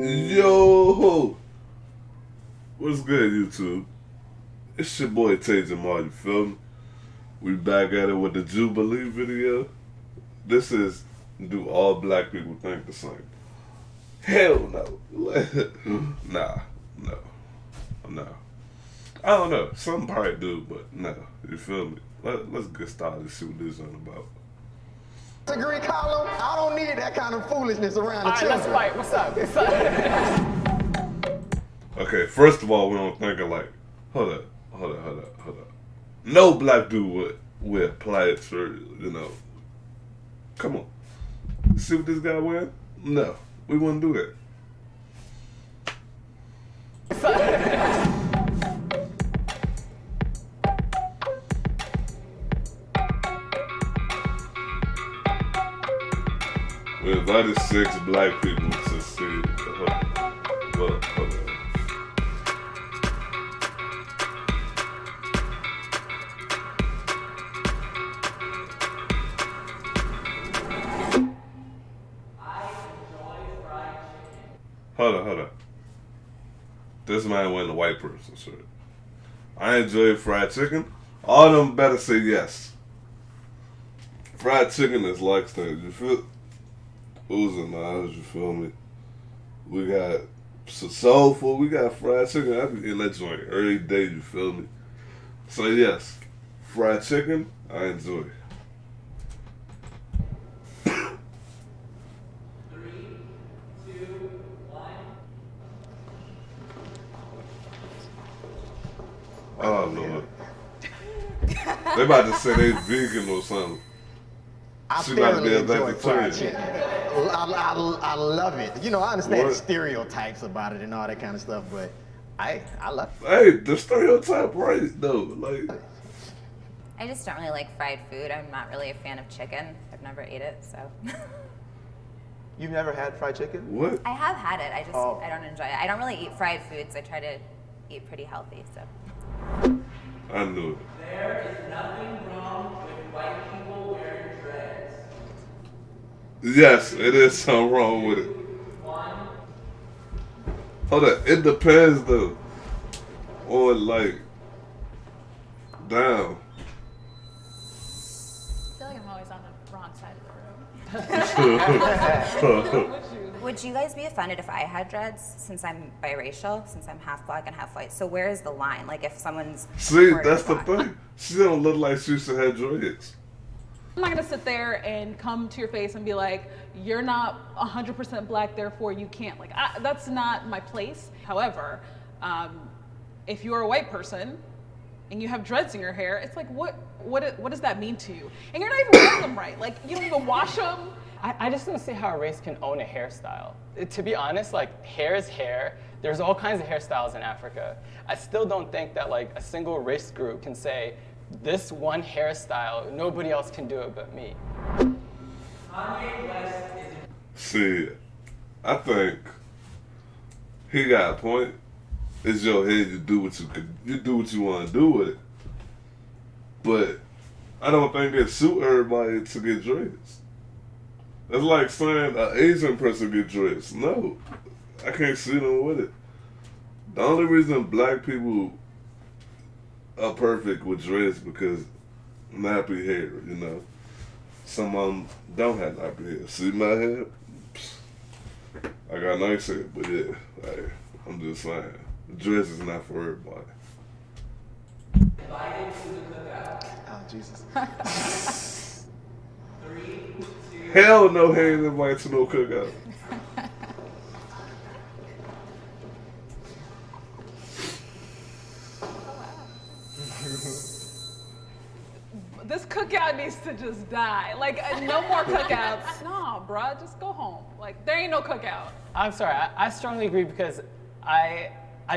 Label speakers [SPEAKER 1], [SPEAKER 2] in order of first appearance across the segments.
[SPEAKER 1] Yo, what's good, YouTube? It's your boy Tay Jamal, you feel me? We back at it with the Jubilee video. This is, do all black people think the same? Hell no. Nah, no. I don't know. Some probably do, but no. You feel me? Let's get started and see what this is about.
[SPEAKER 2] Degree column, I don't need that kind of foolishness around the children.
[SPEAKER 3] Let's fight. What's up?
[SPEAKER 1] Okay, first of all, we don't think of like, hold up. No black dude would wear plaid shirt, you know. Come on. See what this guy wearing? No, we wouldn't do that. We invited 6 black people to see. Hold on. Hold on. This man wearing a white person shirt. I enjoy fried chicken. All of them better say yes. Fried chicken is like things, you feel? Oohs and ahs, you feel me? We got soul food, we got fried chicken. I be eating that joint every day, you feel me? So yes, fried chicken, I enjoy. Oh Lord. They about to say they vegan or something.
[SPEAKER 2] I
[SPEAKER 1] She about to be
[SPEAKER 2] thoroughly
[SPEAKER 1] a
[SPEAKER 2] enjoy fried
[SPEAKER 1] vegetarian.
[SPEAKER 2] chicken. I love it. You know, I understand
[SPEAKER 1] What?
[SPEAKER 2] the stereotypes about it and all that kind of stuff, but I love it.
[SPEAKER 1] Hey, the stereotype right though. Like,
[SPEAKER 4] I just don't really like fried food. I'm not really a fan of chicken. I've never ate it, so.
[SPEAKER 5] You've never had fried chicken?
[SPEAKER 1] what?
[SPEAKER 4] I have had it. I
[SPEAKER 5] Oh.
[SPEAKER 4] don't enjoy it. I don't really eat fried foods. I try to eat pretty healthy, so.
[SPEAKER 1] I knew it.
[SPEAKER 3] There is nothing wrong with white people wearing dreads.
[SPEAKER 1] Yes, it is something wrong with it. Hold up, it depends though. Or like, damn.
[SPEAKER 6] I feel like I'm always on the wrong side of the room.
[SPEAKER 4] Would you guys be offended if I had dreads since I'm biracial, since I'm half black and half white? So where is the line? Like if someone's
[SPEAKER 1] See,
[SPEAKER 4] quarter
[SPEAKER 1] that's the
[SPEAKER 4] black.
[SPEAKER 1] thing. She don't look like she should have dreads.
[SPEAKER 6] I'm not gonna sit there and come to your face and be like, you're not 100% black, therefore you can't. Like, that's not my place. However, if you're a white person and you have dreads in your hair, it's like, what does that mean to you? And you're not even wearing them right. Like, you don't even wash them.
[SPEAKER 3] I just don't see how a race can own a hairstyle. To be honest, like hair is hair. There's all kinds of hairstyles in Africa. I still don't think that like a single race group can say, this one hairstyle, nobody else can do it but me. Kanye West is
[SPEAKER 1] See, I think he got a point. It's your head. You do what you want to do with it. But I don't think it suit everybody to get dreads. It's like saying an Asian person get dreads. No, I can't see them with it. The only reason black people are perfect with dreads because nappy hair, you know. Some of them don't have nappy hair. See my hair? Psst. I got nice hair, but yeah, like, I'm just saying. Dreads is not for everybody.
[SPEAKER 5] Oh, Jesus.
[SPEAKER 1] Hell no, he ain't invited to no cookout.
[SPEAKER 6] This cookout needs to just die. Like, no more cookouts. No, bruh, just go home. Like, there ain't no cookout.
[SPEAKER 3] I'm sorry, I strongly agree because I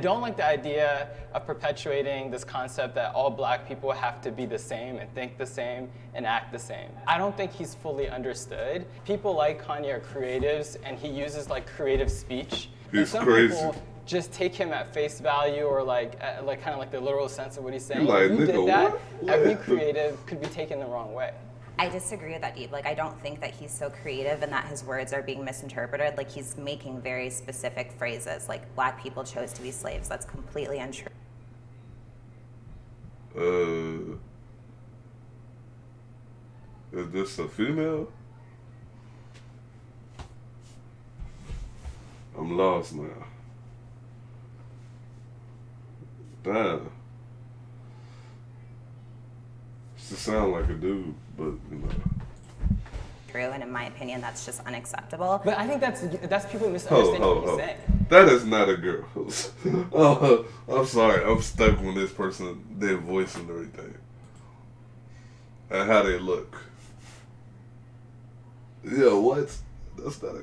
[SPEAKER 3] don't like the idea of perpetuating this concept that all black people have to be the same and think the same and act the same. I don't think he's fully understood. People like Kanye are creatives and he uses like creative speech. And
[SPEAKER 1] He's
[SPEAKER 3] some
[SPEAKER 1] crazy.
[SPEAKER 3] people just take him at face value or like kind of like the literal sense of what he's saying.
[SPEAKER 1] Like,
[SPEAKER 3] if you
[SPEAKER 1] nigga,
[SPEAKER 3] did that,
[SPEAKER 1] what?
[SPEAKER 3] every creative could be taken the wrong way.
[SPEAKER 4] I disagree with that deep. Like, I don't think that he's so creative and that his words are being misinterpreted. Like, he's making very specific phrases, like black people chose to be slaves. That's completely untrue.
[SPEAKER 1] Is this a female? I'm lost now. Damn. She sound like a dude, but you know.
[SPEAKER 4] True, and in my opinion, that's just unacceptable.
[SPEAKER 3] But I think that's people misunderstanding what he's saying.
[SPEAKER 1] That is not a girl. Oh, I'm sorry. I'm stuck with this person, their voice and everything, and how they look. Yeah, what? That's not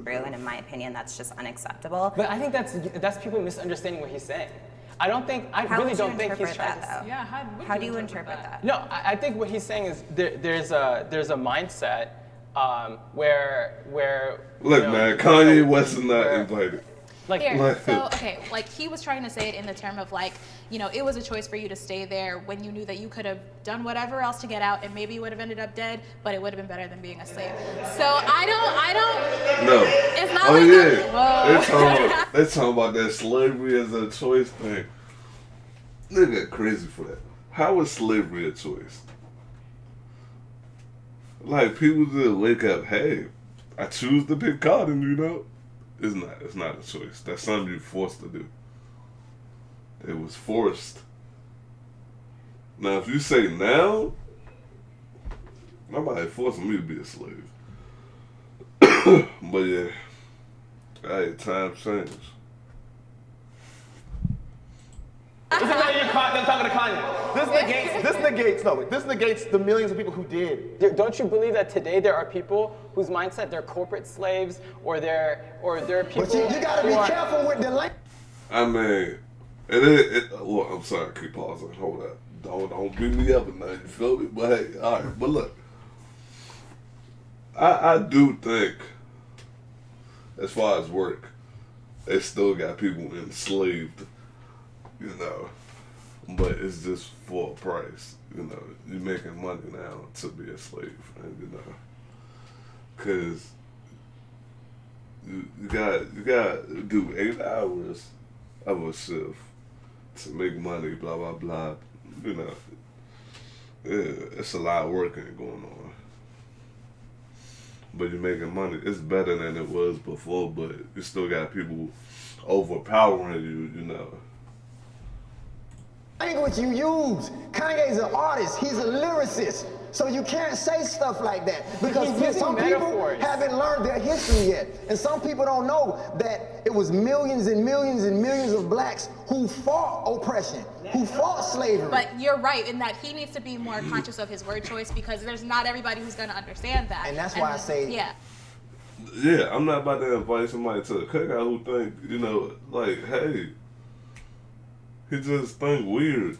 [SPEAKER 4] True, and in my opinion, that's just unacceptable.
[SPEAKER 3] But I think that's people misunderstanding what he's saying. I really don't think he's trying to.
[SPEAKER 6] Yeah,
[SPEAKER 4] How do you interpret that?
[SPEAKER 3] No, I think what he's saying is there's a mindset where
[SPEAKER 1] Look,
[SPEAKER 3] you know,
[SPEAKER 1] man, Kanye West is not invited.
[SPEAKER 3] Like,
[SPEAKER 7] Here, so okay, like he was trying to say it in the term of like, you know, it was a choice for you to stay there when you knew that you could have done whatever else to get out, and maybe you would have ended up dead, but it would have been better than being a slave. So I don't.
[SPEAKER 1] No.
[SPEAKER 7] It's not
[SPEAKER 1] Oh
[SPEAKER 7] like
[SPEAKER 1] yeah. They're talking about that slavery as a choice thing. They got crazy for that. How is slavery a choice? Like people just wake up, hey, I choose to pick cotton, you know? It's not a choice. That's something you're forced to do. It was forced. Now if you say now, nobody forcing me to be a slave. But yeah, hey, times change.
[SPEAKER 5] They're talking to Kanye. This negates the millions of people who did.
[SPEAKER 3] don't you believe that today there are people whose mindset they're corporate slaves or they're people?
[SPEAKER 2] But you gotta be careful with the language.
[SPEAKER 1] I mean, well, I'm sorry, keep pausing. Hold up. Don't beat me up or nothing, you feel me? But hey, alright, but look. I do think, as far as work, they still got people enslaved, you know. But it's just for a price, you know. You're making money now to be a slave, and you know, cause you got to do 8 hours of a shift to make money, blah blah blah. You know, yeah, it's a lot of working going on. But you're making money. It's better than it was before, but you still got people overpowering you, you know.
[SPEAKER 2] Language you use. Kanye's an artist. He's a lyricist. So you can't say stuff like that because
[SPEAKER 3] He's using
[SPEAKER 2] some people
[SPEAKER 3] metaphors.
[SPEAKER 2] haven't learned their history yet. And some people don't know that it was millions and millions and millions of blacks who fought oppression, who fought slavery.
[SPEAKER 7] But you're right in that he needs to be more conscious of his word choice because there's not everybody who's going to understand that.
[SPEAKER 2] And that's why I say-
[SPEAKER 7] yeah.
[SPEAKER 1] Yeah, I'm not about to invite somebody to the cookout who think, you know, like, hey, he just think weird.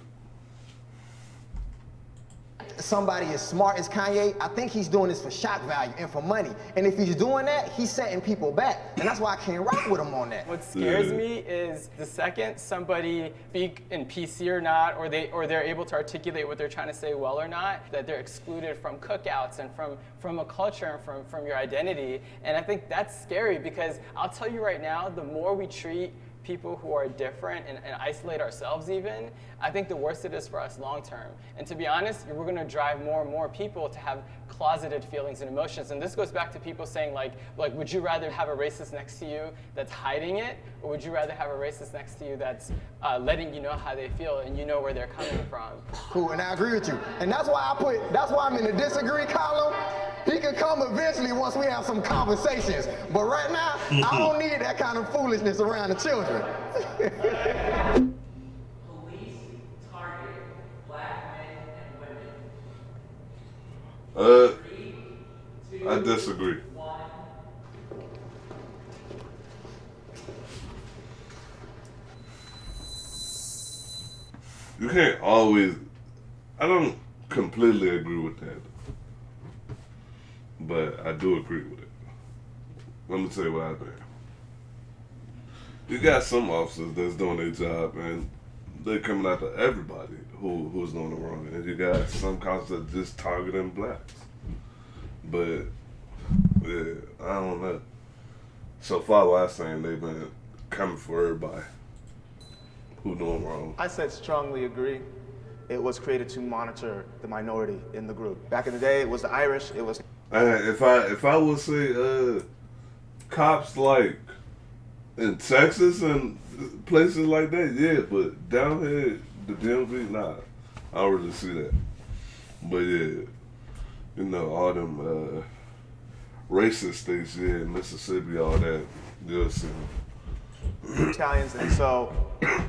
[SPEAKER 2] Somebody as smart as Kanye, I think he's doing this for shock value and for money. And if he's doing that, he's setting people back. And that's why I can't rock with him on that.
[SPEAKER 3] What scares me is the second somebody speak in PC or not, or they're able to articulate what they're trying to say well or not, that they're excluded from cookouts and from a culture and from your identity. And I think that's scary because I'll tell you right now, the more we treat people who are different and isolate ourselves even, I think the worse it is for us long term. And to be honest, we're gonna drive more and more people to have closeted feelings and emotions. And this goes back to people saying like, would you rather have a racist next to you that's hiding it? Or would you rather have a racist next to you that's letting you know how they feel and you know where they're coming from?
[SPEAKER 2] Cool, and I agree with you. And that's why I'm in the disagree column. He can come eventually once we have some conversations. But right now, I don't need that kind of foolishness around the children.
[SPEAKER 8] Police target black men and women. 3, 2,
[SPEAKER 1] I disagree.
[SPEAKER 8] 1.
[SPEAKER 1] You can't always, I don't completely agree with that. But I do agree with it. Let me tell you what I think. You got some officers that's doing their job and they're coming after everybody who's doing it wrong. And you got some cops that just targeting blacks. But yeah, I don't know. So far, what I'm saying, they've been coming for everybody who doing wrong.
[SPEAKER 5] I said strongly agree. It was created to monitor the minority in the group. Back in the day, it was the Irish. It was.
[SPEAKER 1] If I would say cops like in Texas and places like that, yeah, but down here, the DMV, nah, I don't really see that. But yeah, you know, all them racist states, yeah, Mississippi, all that, you'll see.
[SPEAKER 5] Italians, and so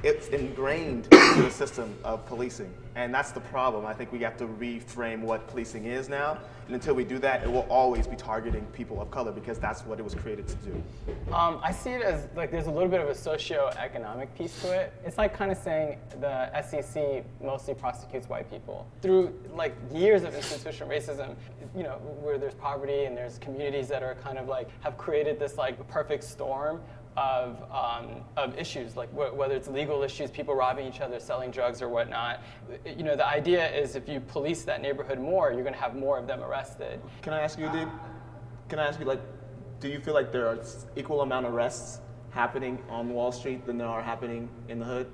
[SPEAKER 5] it's ingrained into the system of policing, and that's the problem. I think we have to reframe what policing is now, and until we do that, it will always be targeting people of color because that's what it was created to do.
[SPEAKER 3] I see it as like there's a little bit of a socio-economic piece to it. It's like kind of saying the SEC mostly prosecutes white people through like years of institutional racism. You know, where there's poverty and there's communities that are kind of like have created this like perfect storm of issues, like whether it's legal issues, people robbing each other, selling drugs or whatnot. You know, the idea is if you police that neighborhood more, you're going to have more of them arrested.
[SPEAKER 5] Can I ask you, Deep? Can I ask you, like, do you feel like there are equal amount of arrests happening on Wall Street than there are happening in the hood?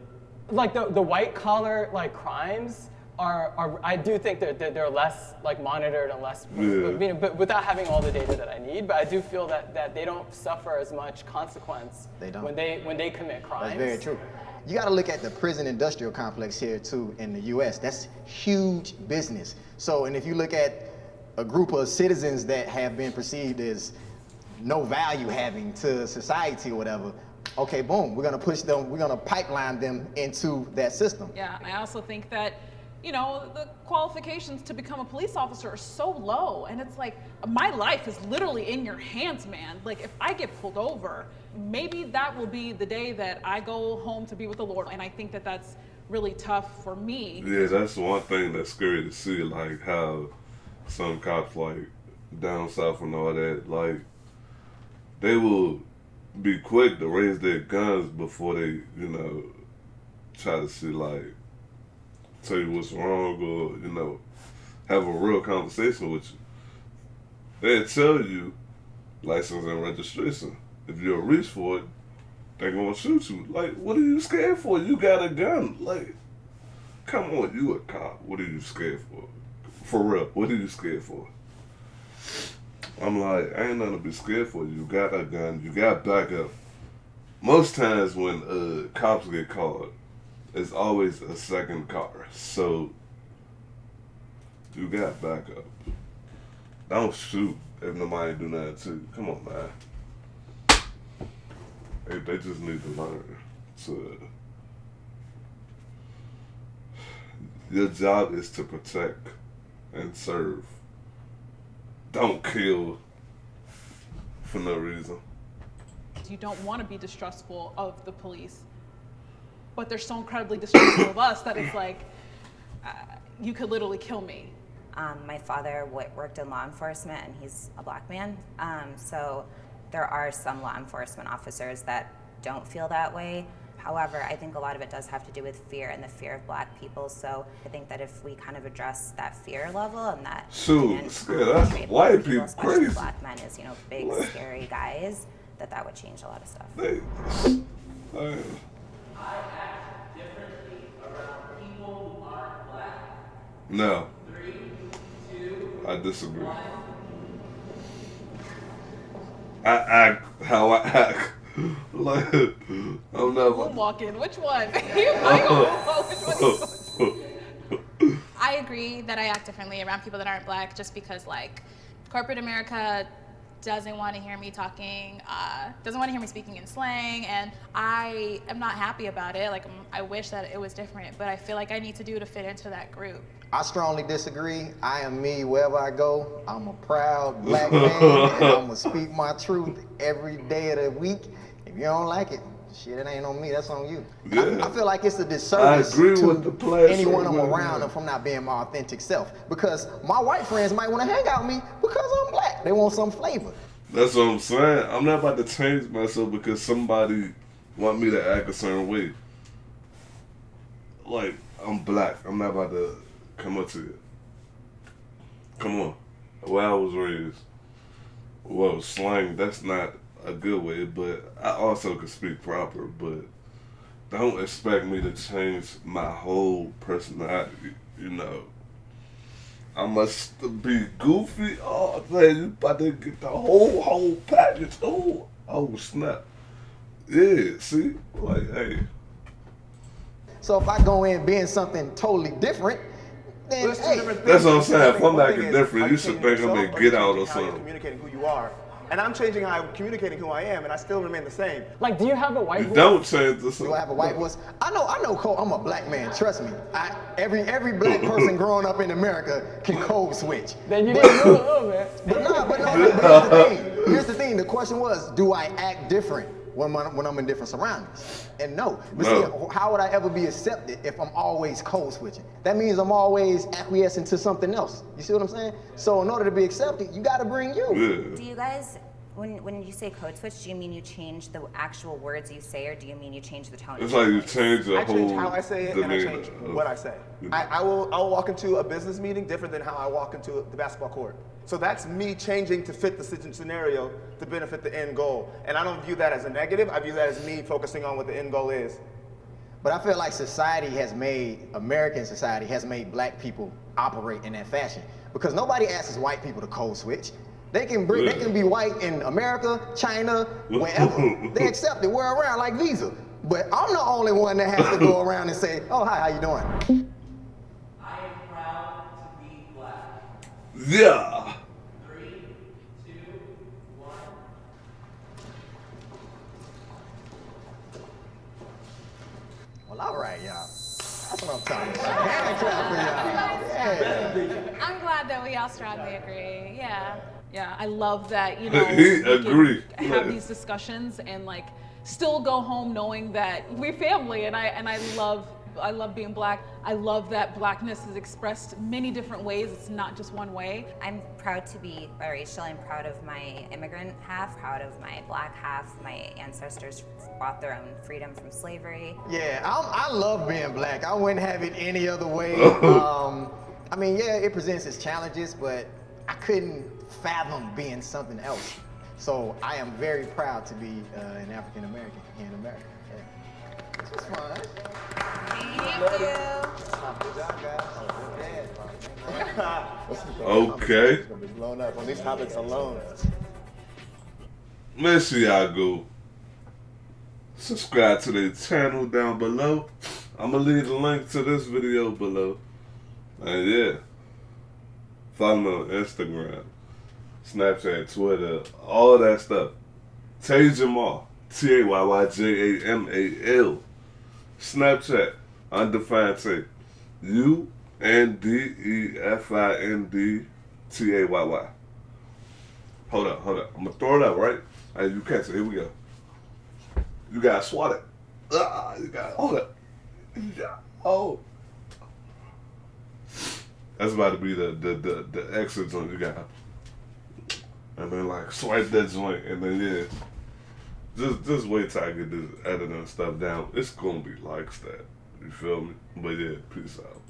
[SPEAKER 3] Like the white collar like crimes are I do think they're less like monitored and less, but without having all the data that I need. But I do feel that they don't suffer as much consequence when they commit crimes.
[SPEAKER 2] That's very true. You got to look at the prison industrial complex here too in the U.S. That's huge business. So, and if you look at a group of citizens that have been perceived as no value having to society or whatever, okay, boom, we're gonna push them, we're gonna pipeline them into that system.
[SPEAKER 6] Yeah, I also think that, you know, the qualifications to become a police officer are so low, and it's like, my life is literally in your hands, man. Like, if I get pulled over, maybe that will be the day that I go home to be with the Lord, and I think that that's really tough for me.
[SPEAKER 1] Yeah, that's one thing that's scary to see, like how some cops, like down south and all that, like they will be quick to raise their guns before they, you know, try to see, like, tell you what's wrong or, you know, have a real conversation with you. They'll tell you license and registration. If you'll reach for it, they're gonna shoot you. Like, what are you scared for? You got a gun. Like, come on, you a cop. What are you scared for? For real, what are you scared for? I'm like, I ain't nothing to be scared for. You got a gun, you got backup. Most times when cops get called, it's always a second car. So you got backup. Don't shoot if nobody do nothing to you. Come on, man. They just need to learn to. Your job is to protect and serve. Don't kill for no reason.
[SPEAKER 6] You don't want to be distrustful of the police, but they're so incredibly distrustful of us that it's like, you could literally kill me.
[SPEAKER 4] My father worked in law enforcement, and he's a black man. So there are some law enforcement officers that don't feel that way. However, I think a lot of it does have to do with fear and the fear of black people. So I think that if we kind of address that fear level and that
[SPEAKER 1] that's white people
[SPEAKER 4] especially
[SPEAKER 1] crazy.
[SPEAKER 4] Black men as, you know, big, scary guys, that would change a lot of stuff.
[SPEAKER 8] I act differently around people who aren't black.
[SPEAKER 1] No.
[SPEAKER 8] 3, 2,
[SPEAKER 1] I disagree.
[SPEAKER 8] 1.
[SPEAKER 1] I act how I act. Like, I'm not.
[SPEAKER 6] Moonwalking, which one? Which one?
[SPEAKER 7] I agree that I act differently around people that aren't black just because, like, corporate America doesn't want to hear me talking, doesn't want to hear me speaking in slang, and I am not happy about it. Like, I wish that it was different, but I feel like I need to do to fit into that group.
[SPEAKER 2] I strongly disagree. I am me wherever I go. I'm a proud black man, and I'm gonna speak my truth every day of the week. If you don't like it, shit, it ain't on me. That's on you.
[SPEAKER 1] Yeah.
[SPEAKER 2] I feel like it's a disservice to anyone I'm around if I'm not being my authentic self. Because my white friends might want to hang out with me because I'm black. They want some flavor.
[SPEAKER 1] That's what I'm saying. I'm not about to change myself because somebody want me to act a certain way. Like, I'm black. I'm not about to come up to you. Come on. where I was raised, well, slang, that's not a good way, but I also can speak proper, but don't expect me to change my whole personality, you know. I must be goofy. Oh, man, you about to get the whole package. Oh, snap. Yeah, see? Like, hey.
[SPEAKER 2] So if I go in being something totally different, then
[SPEAKER 5] Well,
[SPEAKER 2] hey,
[SPEAKER 1] That's what I'm saying. If I'm
[SPEAKER 5] One
[SPEAKER 1] acting
[SPEAKER 5] thing is,
[SPEAKER 1] different,
[SPEAKER 5] are
[SPEAKER 1] you should
[SPEAKER 5] changing
[SPEAKER 1] think I'm
[SPEAKER 5] yourself,
[SPEAKER 1] in
[SPEAKER 5] or are
[SPEAKER 1] Get
[SPEAKER 5] you
[SPEAKER 1] Out or
[SPEAKER 5] changing how you're
[SPEAKER 1] something.
[SPEAKER 5] communicating who you are. And I'm changing how I'm communicating who I am, and I still remain the same.
[SPEAKER 3] Like, do you have a white
[SPEAKER 1] You
[SPEAKER 3] voice?
[SPEAKER 1] don't change the
[SPEAKER 2] do I have a white voice? I know, Cole, I'm a black man. Trust me. Every black person growing up in America can code switch.
[SPEAKER 3] Then you didn't do a little bit.
[SPEAKER 2] But no, here's the thing. The question was, do I act different when I'm in different surroundings? And no. But
[SPEAKER 1] No.
[SPEAKER 2] see, how would I ever be accepted if I'm always code switching? That means I'm always acquiescing to something else. You see what I'm saying? So in order to be accepted, you got to bring you.
[SPEAKER 1] Yeah.
[SPEAKER 4] Do you guys, when you say code switch, do you mean you change the actual words you say, or do you mean you change the tone? of
[SPEAKER 1] It's
[SPEAKER 4] your
[SPEAKER 1] like you
[SPEAKER 4] voice?
[SPEAKER 1] change the
[SPEAKER 5] I
[SPEAKER 1] whole
[SPEAKER 5] change how I say it, and I
[SPEAKER 1] demeanor
[SPEAKER 5] change
[SPEAKER 1] of-
[SPEAKER 5] what I say. I will walk into a business meeting different than how I walk into the basketball court. So that's me changing to fit the scenario to benefit the end goal. And I don't view that as a negative. I view that as me focusing on what the end goal is.
[SPEAKER 2] But I feel like American society has made black people operate in that fashion. Because nobody asks white people to code switch. They can be white in America, China, wherever. They accept it. We're around like Visa. But I'm the only one that has to go around and say, oh, hi, how you doing?
[SPEAKER 8] I am proud to be black.
[SPEAKER 1] Yeah.
[SPEAKER 8] 3, 2, 1.
[SPEAKER 2] Well, all right, y'all. That's what I'm talking about. Hand clap for y'all. Yeah.
[SPEAKER 7] I'm glad that we all strongly agree. Yeah.
[SPEAKER 6] Yeah, I love that, you know,
[SPEAKER 1] He
[SPEAKER 6] we can
[SPEAKER 1] agree.
[SPEAKER 6] have
[SPEAKER 1] Yeah.
[SPEAKER 6] these discussions and like still go home knowing that we're family, and I love being black. I love that blackness is expressed many different ways. It's not just one way.
[SPEAKER 4] I'm proud to be biracial. I'm proud of my immigrant half, proud of my black half. My ancestors bought their own freedom from slavery.
[SPEAKER 2] Yeah, I love being black. I wouldn't have it any other way. I mean, yeah, it presents its challenges, but I couldn't fathom being something else. So I am very proud to be an African American here in America. Yeah. This was fun.
[SPEAKER 4] Thank you.
[SPEAKER 2] Good job, guys.
[SPEAKER 1] Okay.
[SPEAKER 2] It's gonna be blown up on these topics alone.
[SPEAKER 1] Make sure y'all go subscribe to the channel down below. I'm gonna leave the link to this video below. And yeah, follow me on Instagram, Snapchat, Twitter, all that stuff. Tay Jamal, TAYYJAMAL. Snapchat, Undefined Tay. UNDEFINDTAYY. Hold up. I'm gonna throw it up, right? Hey, you catch it. Here we go. You gotta swat it. You gotta hold it. Oh. That's about to be the exit joint you got. And then like swipe that joint, and then yeah. Just wait till I get this editing stuff down. It's gonna be like that. You feel me? But yeah, peace out.